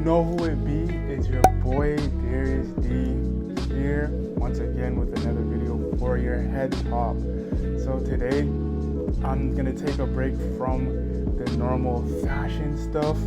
know who it be. It's your boy Darius D here once again with another video for your head top. So today I'm gonna take a break from the normal fashion stuff.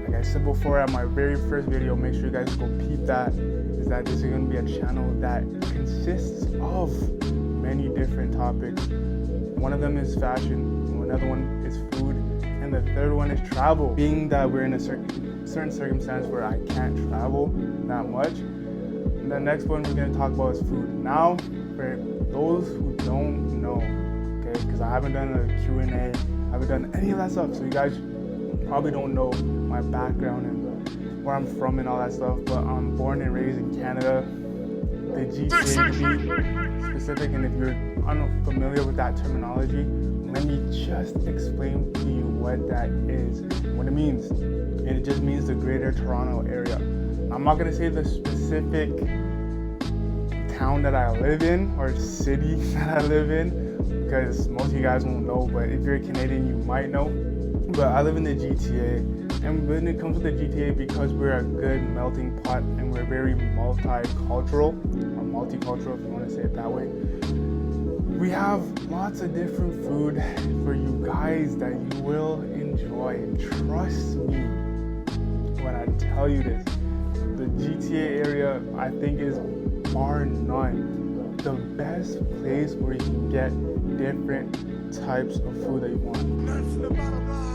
Like I said before at my very first video, make sure you guys go peep that. Is that this is gonna be a channel that consists of many different topics. One of them is fashion, another one is food, and the third one is travel. Being that we're in a certain circumstance where I can't travel that much, and the next one we're going to talk about is food. Now, for those who don't know, okay, because I haven't done a Q&A, I haven't done any of that stuff, so you guys probably don't know my background and where I'm from and all that stuff, but I'm born and raised in Canada, the GTA to be specific, and if you're unfamiliar with that terminology, let me just explain to you what that is, what it means. And it just means the greater Toronto area. I'm not gonna say the specific town that I live in or city that I live in, because most of you guys won't know, but if you're a Canadian, you might know. But I live in the GTA, and when it comes to the GTA, because we're a good melting pot and we're very multicultural, or multicultural if you want to say it that way, we have lots of different food for you guys that you will enjoy. And trust me when I tell you this, the GTA area I think is bar none the best place where you can get different types of food that you want. That's the bottom line.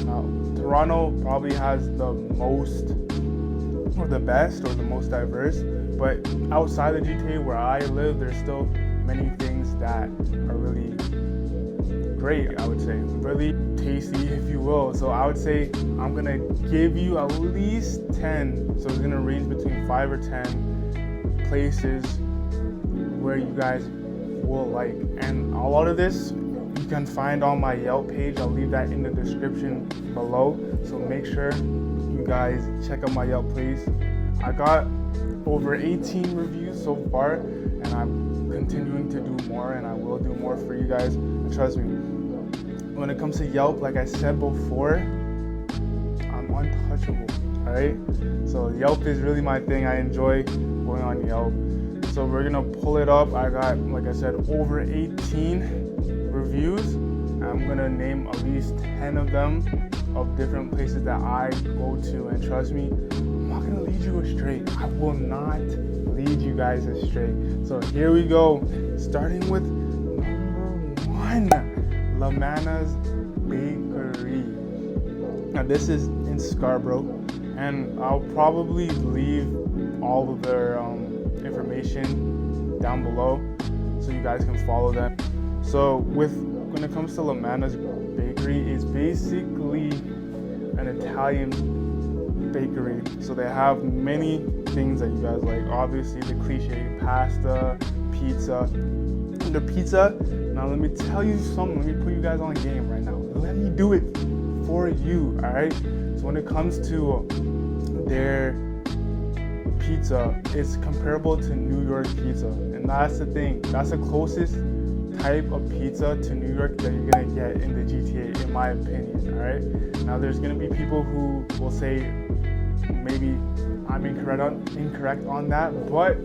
Now, Toronto probably has the most, or the best, or the most diverse, but outside the GTA where I live, there's still many things that are really great, I would say, really tasty, if you will. So I would say I'm gonna give you at least 10, so it's gonna range between 5 or 10 places where you guys will like, and a lot of this you can find on my Yelp page. I'll leave that in the description below, so make sure you guys check out my Yelp, please. I got over 18 reviews so far, and I'm continuing to do more, and I will do more for you guys, and trust me, when it comes to Yelp, like I said before, I'm untouchable, all right? So Yelp is really my thing. I enjoy going on Yelp. So we're gonna pull it up. I got, like I said, over 18 reviews. I'm gonna name at least 10 of them of different places that I go to, and trust me, I'm not gonna lead you astray. I will not lead you guys astray. So here we go, starting with number 1, Lamanna's Bakery. Now this is in Scarborough, and I'll probably leave all of their information down below so you guys can follow them. So when it comes to Lamanna's Bakery, it's basically an Italian bakery. So they have many things that you guys like. Obviously the cliche pasta, pizza. The pizza, now let me tell you something. Let me put you guys on game right now. Let me do it for you, all right? So when it comes to their pizza, it's comparable to New York pizza. And that's the thing. That's the closest type of pizza to New York that you're gonna get in the GTA, in my opinion, all right? Now there's gonna be people who will say maybe I'm incorrect on that, but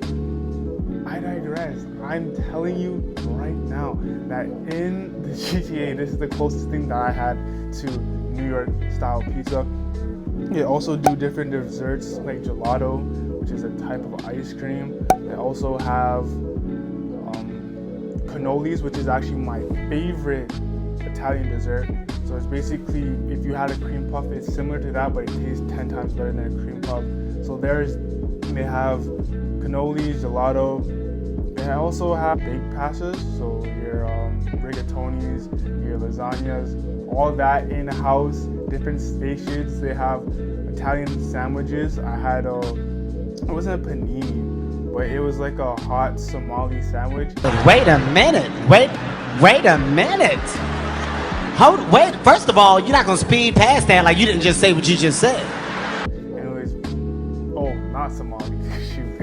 I digress. I'm telling you right now that in the GTA, this is the closest thing that I had to New York style pizza. They also do different desserts like gelato, which is a type of ice cream. They also have cannolis, which is actually my favorite Italian dessert. So it's basically, if you had a cream puff, it's similar to that, but it tastes 10 times better than a cream puff. So they have cannolis, gelato. They also have baked pastas, so your rigatonis, your lasagnas, all that in-house, different stations. They have Italian sandwiches. I had it wasn't a panini, but it was like a hot Somali sandwich. Wait a minute, wait a minute. Wait, first of all, you're not gonna speed past that like you didn't just say what you just said. Anyways, oh, not Somali, shoot.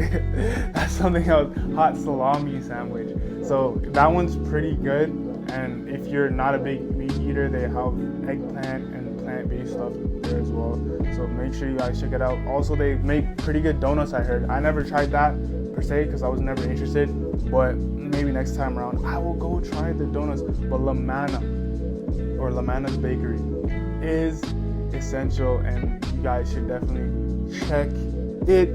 That's something else, hot salami sandwich. So that one's pretty good. And if you're not a big meat eater, they have eggplant and plant-based stuff there as well. So make sure you guys check it out. Also, they make pretty good donuts, I heard. I never tried that per se because I was never interested, but maybe next time around I will go try the donuts. But Lamana's Bakery is essential, and you guys should definitely check it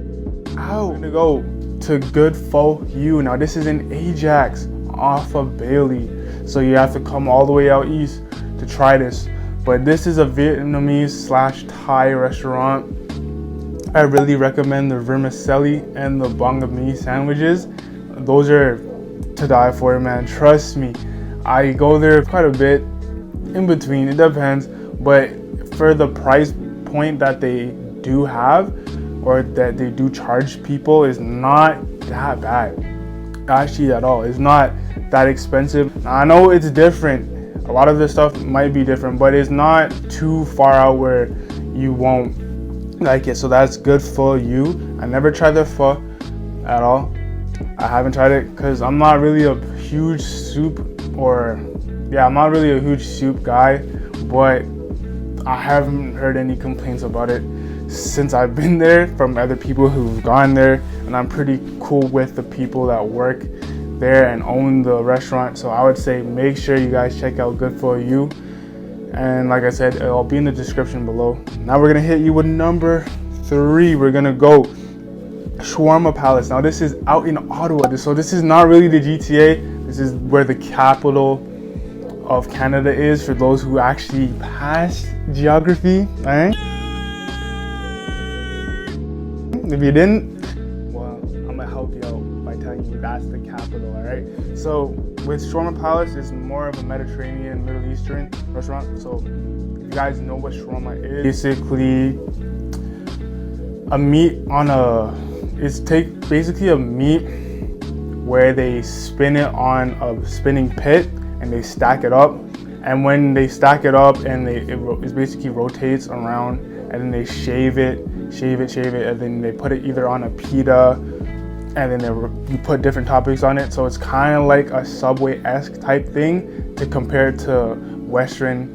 out. We're gonna go to Good For You. Now this is in Ajax off of Bailey, so you have to come all the way out east to try this. But this is a Vietnamese/Thai restaurant. I really recommend the vermicelli and the banh mi sandwiches. Those are to die for, man. Trust me. I go there quite a bit, in between, it depends. But for the price point that they do have, or that they do charge people, is not that bad. Actually at all. It's not that expensive. Now, I know it's different. A lot of this stuff might be different, but it's not too far out where you won't like it. So that's Good For You. I never tried their pho at all. I haven't tried it because I'm not really a huge soup guy, but I haven't heard any complaints about it since I've been there from other people who've gone there, and I'm pretty cool with the people that work there and own the restaurant. So I would say make sure you guys check out Good For You, and like I said, it'll be in the description below. Now we're gonna hit you with number 3. We're gonna go Shawarma Palace. Now this is out in Ottawa, so this is not really the GTA. This is where the capital of Canada is, for those who actually pass geography, alright? If you didn't, well, I'm gonna help you out by telling you that's the capital, alright? So with Shawarma Palace, it's more of a Mediterranean, Middle Eastern restaurant. So if you guys know what shawarma is, basically a meat on basically a meat where they spin it on a spinning pit and they stack it up. And when they stack it up and it basically rotates around, and then they shave it, and then they put it either on a pita, and then you put different toppings on it. So it's kind of like a Subway-esque type thing to compare to Western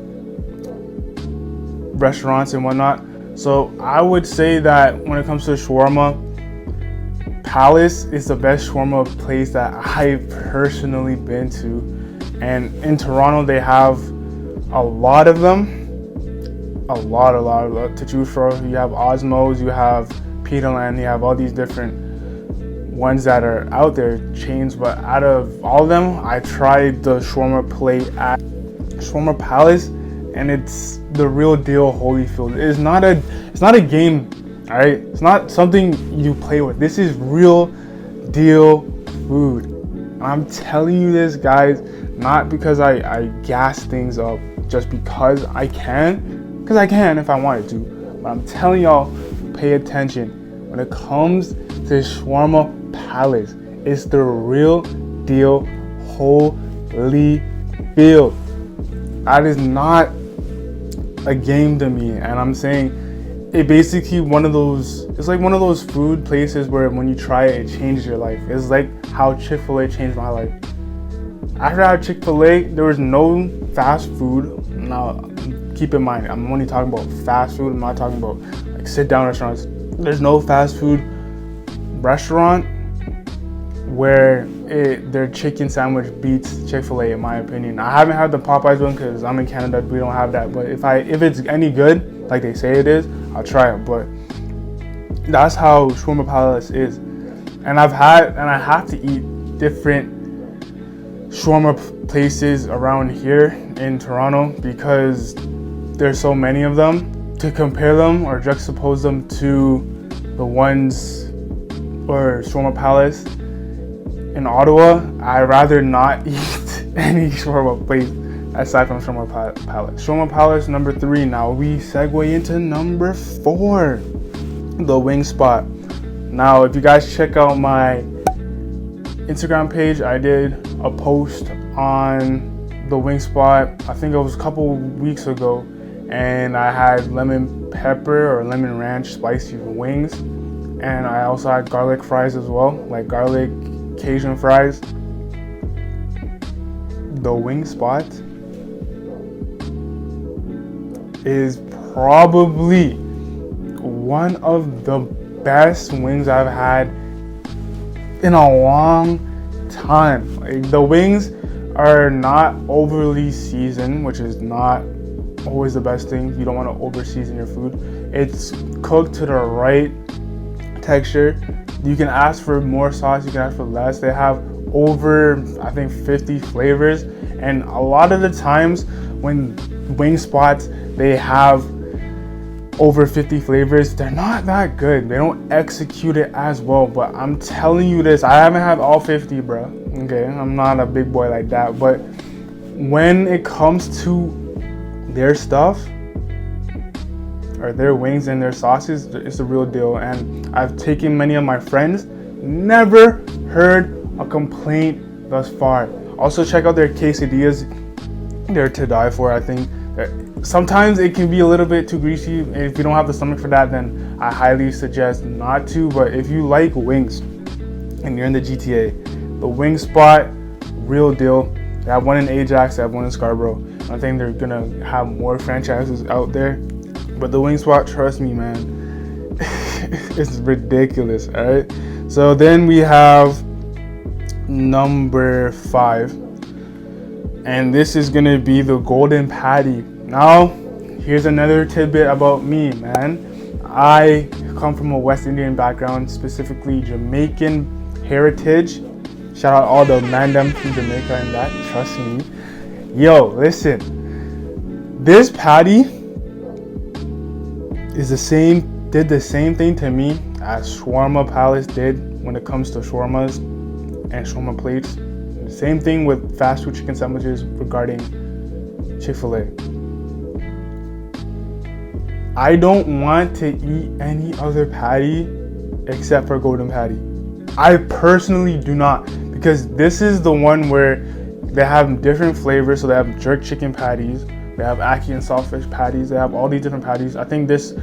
restaurants and whatnot. So I would say that when it comes to shawarma, Palace is the best shawarma place that I've personally been to. And in Toronto, they have a lot of them. A lot to choose from. You have Osmos, you have Pita Land, you have all these different ones that are out there, chains. But out of all of them, I tried the shawarma plate at Shawarma Palace, and it's the real deal Holyfield. It's not a game, all right? It's not something you play with. This is real deal food. I'm telling you this, guys, not because I gas things up, just because I can if I wanted to. But I'm telling y'all, pay attention. When it comes to Shawarma Palace, it's the real deal Holyfield. That is not a game to me, and I'm saying it basically it's like one of those food places where when you try it, it changes your life. It's like how Chick-fil-A changed my life. After I had Chick-fil-A, there was no fast food. Now, keep in mind, I'm only talking about fast food. I'm not talking about like sit-down restaurants. There's no fast food restaurant where their chicken sandwich beats Chick-fil-A, in my opinion. I haven't had the Popeyes one because I'm in Canada. We don't have that. But if it's any good, like they say it is, I'll try it. But that's how Shawarma Palace is. And I have to eat different shawarma places around here in Toronto because there's so many of them. To compare them or juxtapose them to the ones or Shawarma Palace in Ottawa, I'd rather not eat any shawarma place aside from Shawarma Palace. Shawarma Palace, number 3. Now we segue into number 4, the Wing Spot. Now, if you guys check out my Instagram page, I did a post on the Wing Spot. I think it was a couple weeks ago, and I had lemon pepper or lemon ranch spicy wings, and I also had garlic fries as well, like garlic Cajun fries. the wing spot is probably one of the best wings I've had in a long time. Like, the wings are not overly seasoned, which is not always the best thing. You don't want to over season your food. It's cooked to the right texture. You can ask for more sauce, you can ask for less. They have over, I think, 50 flavors, and a lot of the times when wing spots they have over 50 flavors, they're not that good. They don't execute it as well. But I'm telling you this, I haven't had all 50, bro. Okay, I'm not a big boy like that, but when it comes to their stuff or their wings and their sauces, it's the real deal. And I've taken many of my friends, never heard a complaint thus far. Also check out their quesadillas. They're to die for. I think sometimes it can be a little bit too greasy. If you don't have the stomach for that, then I highly suggest not to. But if you like wings and you're in the GTA, the wing spot, real deal. They have one in Ajax, they have one in Scarborough. I think they're gonna have more franchises out there. But the wing spot, trust me, man, it's ridiculous. All right. So then we have number 5, and this is gonna be the golden patty. Now, here's another tidbit about me, man. I come from a West Indian background, specifically Jamaican heritage. Shout out all the mandem from Jamaica and that, trust me. Yo, listen, this patty did the same thing to me as Shawarma Palace did when it comes to shawarmas and shawarma plates. The same thing with fast food chicken sandwiches regarding Chick-fil-A. I don't want to eat any other patty except for golden patty. I personally do not, because this is the one where they have different flavors. So they have jerk chicken patties, they have ackee and saltfish patties, they have all these different patties. I think this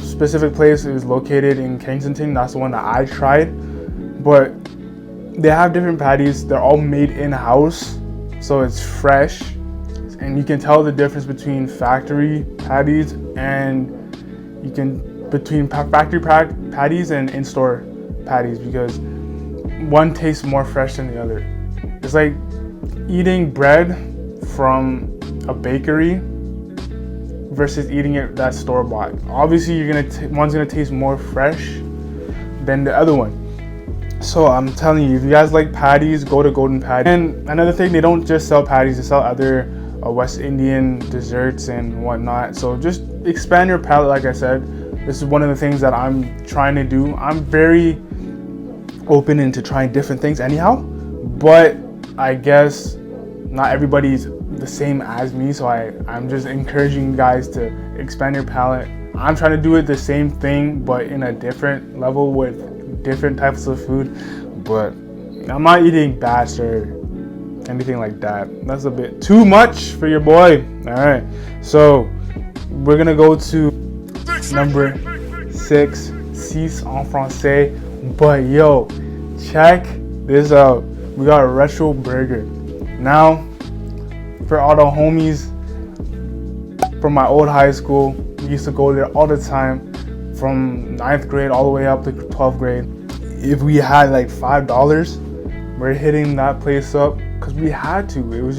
specific place is located in Kensington. That's the one that I tried. But they have different patties. They're all made in-house, so it's fresh. And you can tell the difference between factory patties and between factory patties and in-store patties, because one tastes more fresh than the other. It's like eating bread from a bakery versus eating it that store-bought. Obviously, one's gonna taste more fresh than the other one. So I'm telling you, if you guys like patties, go to Golden Patty. And another thing, they don't just sell patties; they sell other West Indian desserts and whatnot. So just expand your palate. Like I said, this is one of the things that I'm trying to do. I'm very open into trying different things anyhow, but I guess not everybody's the same as me, so I'm just encouraging you guys to expand your palate. I'm trying to do it the same thing, but in a different level with different types of food. But I'm not eating bats or anything like that. That's a bit too much for your boy. All right, so we're gonna go to number 6, 6 en français. But yo, check this out. We got a retro burger. Now, for all the homies from my old high school, we used to go there all the time from 9th grade all the way up to 12th grade. If we had like $5, we're hitting that place up because we had to.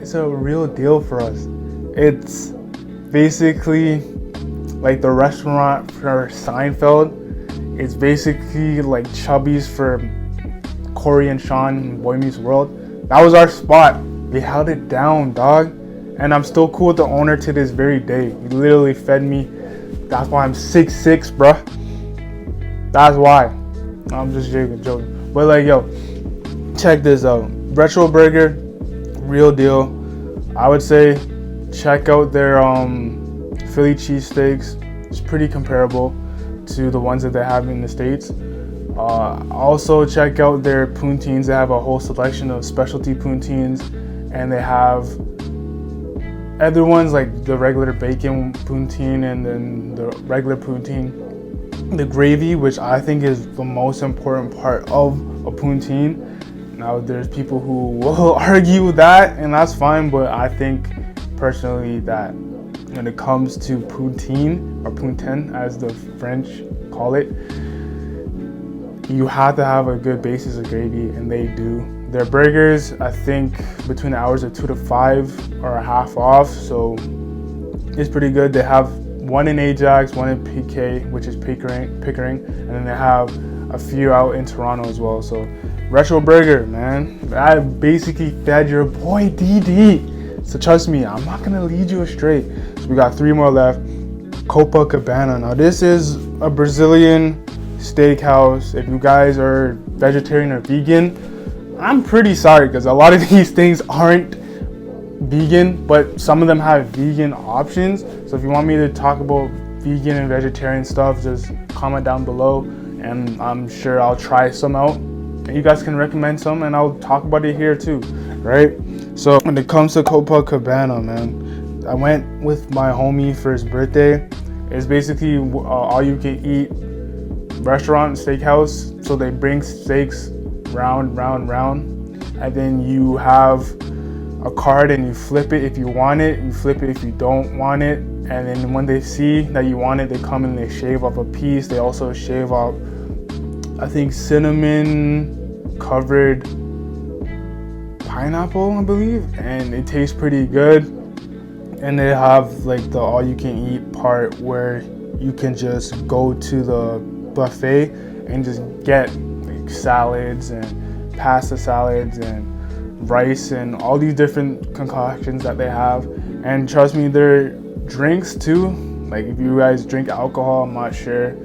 It's a real deal for us. It's basically like the restaurant for Seinfeld. It's basically like Chubby's for Corey and Sean in Boy Meets World. That was our spot. We held it down, dog. And I'm still cool with the owner to this very day. He literally fed me. That's why I'm 6'6", bruh. That's why. I'm just joking. But like, yo, check this out. Retro Burger, real deal. I would say check out their Philly cheesesteaks. It's pretty comparable to the ones that they have in the States. Also check out their poutines. They have a whole selection of specialty poutines, and they have other ones like the regular bacon poutine and then the regular poutine. The gravy, which I think is the most important part of a poutine. Now there's people who will argue that, and that's fine, but I think personally that when it comes to poutine, or poutine as the French call it, you have to have a good basis of gravy, and they do. Their burgers, I think between the hours of 2 to 5 are half off, so it's pretty good. They have one in Ajax, one in PK, which is Pickering, and then they have a few out in Toronto as well. So Retro Burger, man, I basically fed your boy DD. So trust me, I'm not gonna lead you astray. So we got 3 more left. Copacabana. Now this is a Brazilian steakhouse. If you guys are vegetarian or vegan, I'm pretty sorry because a lot of these things aren't vegan, but some of them have vegan options. So if you want me to talk about vegan and vegetarian stuff, just comment down below and I'm sure I'll try some out. And you guys can recommend some and I'll talk about it here too, right? So when it comes to Copacabana, man, I went with my homie for his birthday. It's basically all you can eat restaurant, steakhouse. So they bring steaks round, and then you have a card and you flip it if you want it, you flip it if you don't want it, and then when they see that you want it, they come and they shave off a piece. They also shave off, I think, cinnamon covered pineapple, I believe, and it tastes pretty good. And they have like the all you can eat part where you can just go to the buffet and just get like salads and pasta salads and rice and all these different concoctions that they have. And trust me, their drinks too, like if you guys drink alcohol, I'm not sure,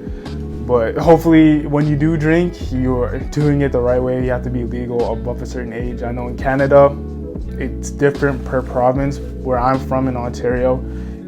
but hopefully when you do drink, you're doing it the right way. You have to be legal above a certain age. I know in Canada it's different per province. Where I'm from in Ontario,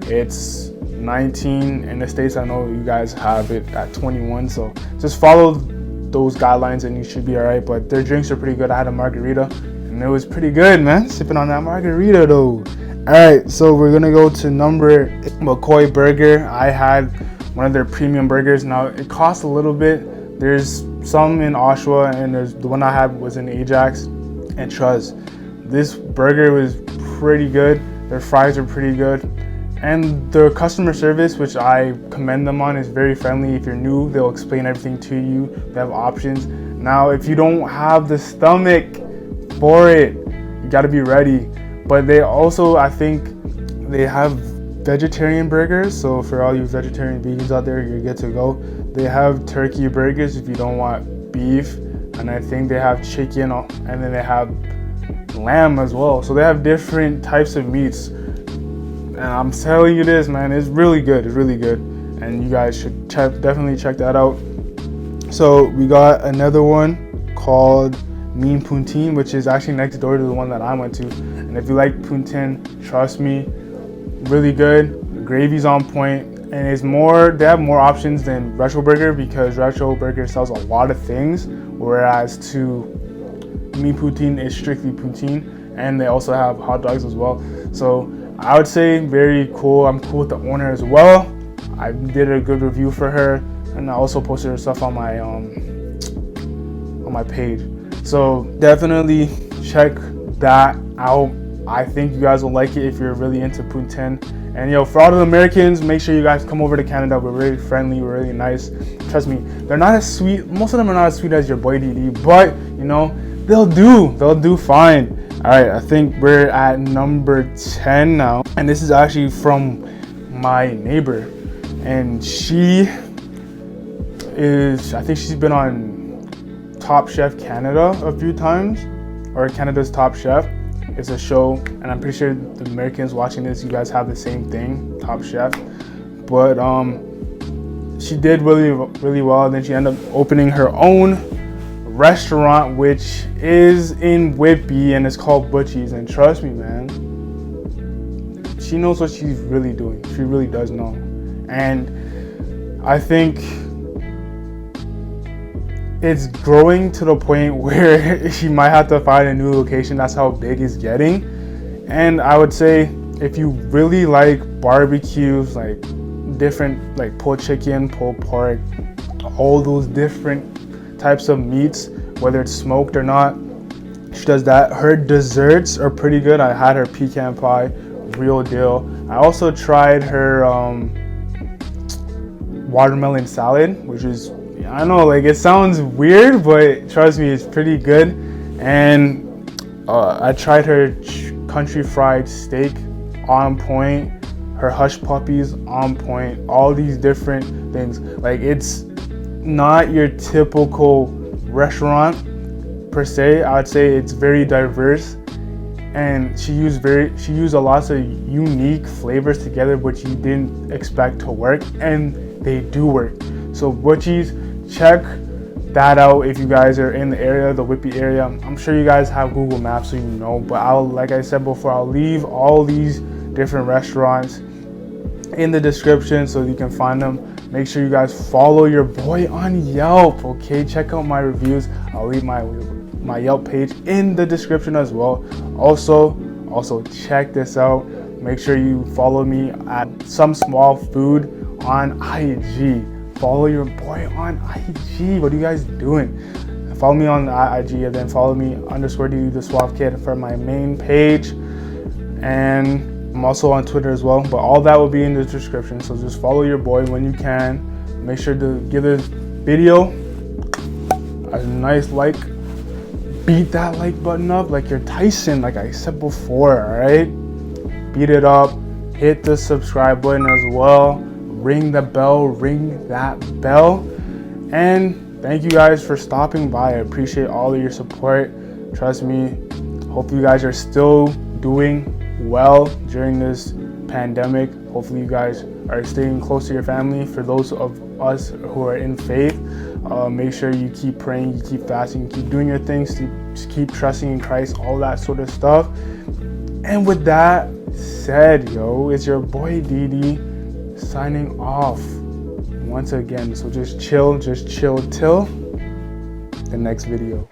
it's 19. In the States, I know you guys have it at 21, so just follow those guidelines and you should be all right. But their drinks are pretty good. I had a margarita and it was pretty good, man. Sipping on that margarita though. All right, so we're gonna go to number McCoy Burger. I had one of their premium burgers. Now it costs a little bit. There's some in Oshawa and there's the one I had was in Ajax. And trust, this burger was pretty good. Their fries are pretty good. And their customer service, which I commend them on, is very friendly. If you're new, they'll explain everything to you. They have options. Now, if you don't have the stomach for it, you gotta be ready. But they also, I think, they have vegetarian burgers. So for all you vegetarian vegans out there, you're good to go. They have turkey burgers if you don't want beef. And I think they have chicken, and then they have lamb as well. So they have different types of meats. And I'm telling you this, man, it's really good. It's really good. And you guys should definitely check that out. So we got another one called Mean Poutine, which is actually next door to the one that I went to. And if you like poutine, trust me, really good. The gravy's on point. And it's more, they have more options than Retro Burger because Retro Burger sells a lot of things, whereas to Mean Poutine is strictly poutine. And they also have hot dogs as well. So I would say very cool. I'm cool with the owner as well. I did a good review for her, and I also posted her stuff on my page. So definitely check that out. I think you guys will like it if you're really into poutine. And for all the Americans, make sure you guys come over to Canada. We're really friendly, we're really nice. Trust me, they're not as sweet. Most of them are not as sweet as your boy DD, but they'll do fine. All right, I think we're at number 10 now. And this is actually from my neighbor. And I think she's been on Top Chef Canada a few times, or Canada's Top Chef. It's a show, and I'm pretty sure the Americans watching this, you guys have the same thing, Top Chef. But she did really, really well. And then she ended up opening her own restaurant, which is in Whitby, and it's called Butchies. And trust me, man, she knows what she's really doing. She really does know. And I think it's growing to the point where she might have to find a new location. That's how big it's getting. And I would say if you really like barbecues, like different, like pulled chicken, pulled pork, all those different types of meats, whether it's smoked or not, She does that. Her desserts are pretty good. I had her pecan pie, real deal. I also tried her watermelon salad, which is, I know, like, it sounds weird, but trust me, it's pretty good. And I tried her country fried steak, on point. Her hush puppies, on point. All these different things. Like, it's not your typical restaurant per se. I would say it's very diverse, and she used a lot of unique flavors together, which you didn't expect to work, and they do work. So Butchies, check that out if you guys are in the area, the Whitby area. I'm sure you guys have Google Maps, so you know. But like I said before, I'll leave all these different restaurants in the description so you can find them. Make sure you guys follow your boy on Yelp, okay? Check out my reviews. I'll leave my Yelp page in the description as well. Also check this out. Make sure you follow me at somesuavefood on IG. Follow your boy on IG. What are you guys doing? Follow me on IG, and then follow me _D the Suave Kid for my main page. And I'm also on Twitter as well, but all that will be in the description. So just follow your boy when you can. Make sure to give this video a nice like. Beat that like button up like you're Tyson, like I said before, all right? Beat it up. Hit the subscribe button as well. Ring the bell, ring that bell. And thank you guys for stopping by. I appreciate all of your support. Trust me, hope you guys are still doing well during this pandemic. Hopefully you guys are staying close to your family. For those of us who are in faith, make sure you keep praying, you keep fasting, you keep doing your things, just keep trusting in Christ, all that sort of stuff. And with that said, yo, it's your boy Didi signing off once again. So just chill till the next video.